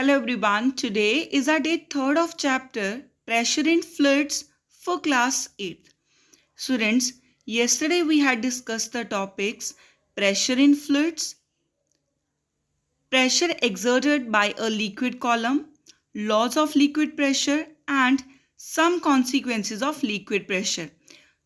Hello everyone, today is our day 3rd of chapter Pressure in Fluids for class 8th. Students, yesterday we had discussed the topics pressure in fluids, pressure exerted by a liquid column, laws of liquid pressure and some consequences of liquid pressure.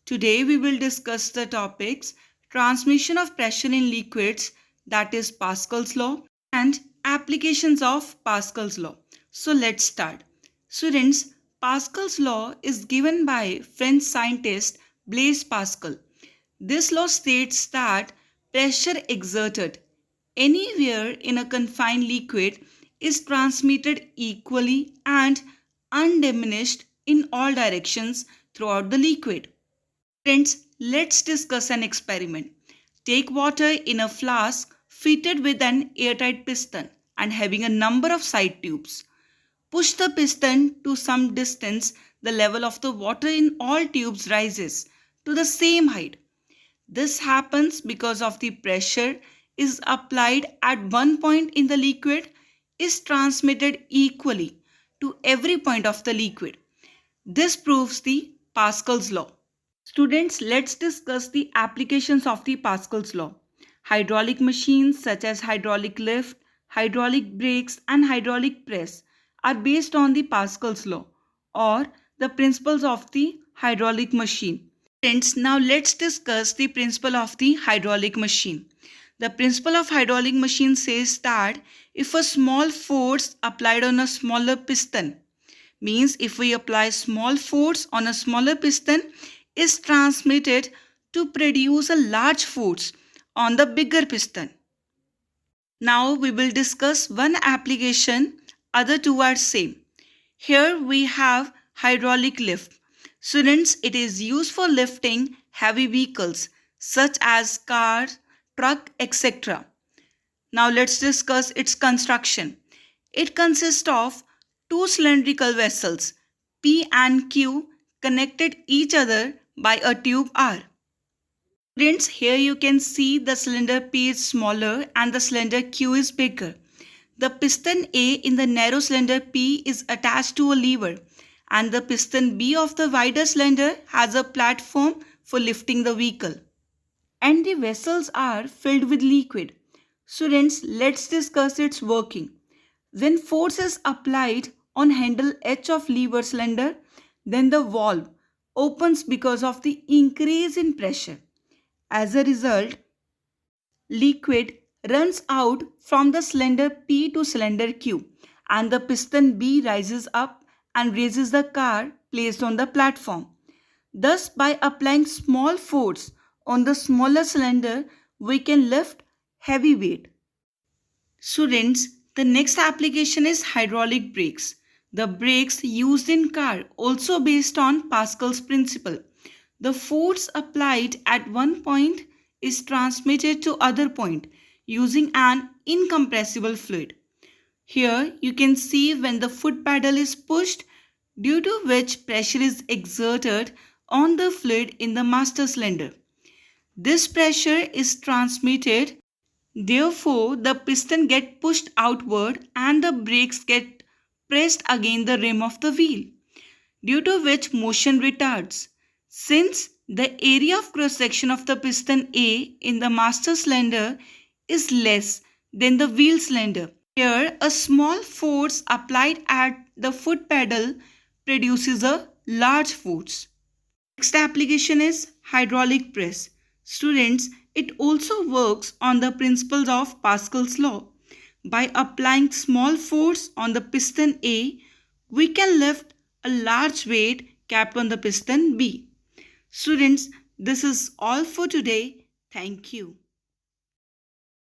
Today we will discuss the topics transmission of pressure in liquids, that is Pascal's law, and applications of Pascal's law. So let's start. Students, Pascal's law is given by French scientist Blaise Pascal. This law states that pressure exerted anywhere in a confined liquid is transmitted equally and undiminished in all directions throughout the liquid. Friends, let's discuss an experiment. Take water in a flask fitted with an airtight piston and having a number of side tubes. Push the piston to some distance, the level of the water in all tubes rises to the same height. This happens because of the pressure is applied at one point in the liquid is transmitted equally to every point of the liquid. This proves the Pascal's law. Students, let's discuss the applications of the Pascal's law. Hydraulic machines such as hydraulic lift, hydraulic brakes and hydraulic press are based on the Pascal's law or the principles of the hydraulic machine. Friends, now let's discuss the principle of the hydraulic machine. The principle of hydraulic machine says that if a small force applied on a smaller piston, means if we apply small force on a smaller piston, is transmitted to produce a large force on the bigger piston. Now we will discuss one application, other two are same. Here we have hydraulic lift. Students, it is used for lifting heavy vehicles such as cars, truck, etc. Now let's discuss its construction. It consists of two cylindrical vessels P and Q connected each other by a tube R. Friends, here you can see the cylinder P is smaller and the cylinder Q is bigger. The piston A in the narrow cylinder P is attached to a lever and the piston B of the wider cylinder has a platform for lifting the vehicle. And the vessels are filled with liquid. Students, let's discuss its working. When force is applied on handle H of lever cylinder, then the valve opens because of the increase in pressure. As a result, liquid runs out from the cylinder P to cylinder Q and the piston B rises up and raises the car placed on the platform. Thus, by applying small force on the smaller cylinder, we can lift heavy weight. Students, the next application is hydraulic brakes. The brakes used in car also based on Pascal's principle. The force applied at one point is transmitted to other point using an incompressible fluid. Here you can see when the foot pedal is pushed, due to which pressure is exerted on the fluid in the master cylinder. This pressure is transmitted, therefore the piston gets pushed outward and the brakes get pressed against the rim of the wheel, due to which motion retards. Since the area of cross-section of the piston A in the master cylinder is less than the wheel cylinder, here a small force applied at the foot pedal produces a large force. Next application is hydraulic press. Students, it also works on the principles of Pascal's law. By applying small force on the piston A, we can lift a large weight kept on the piston B. Students, this is all for today. Thank you.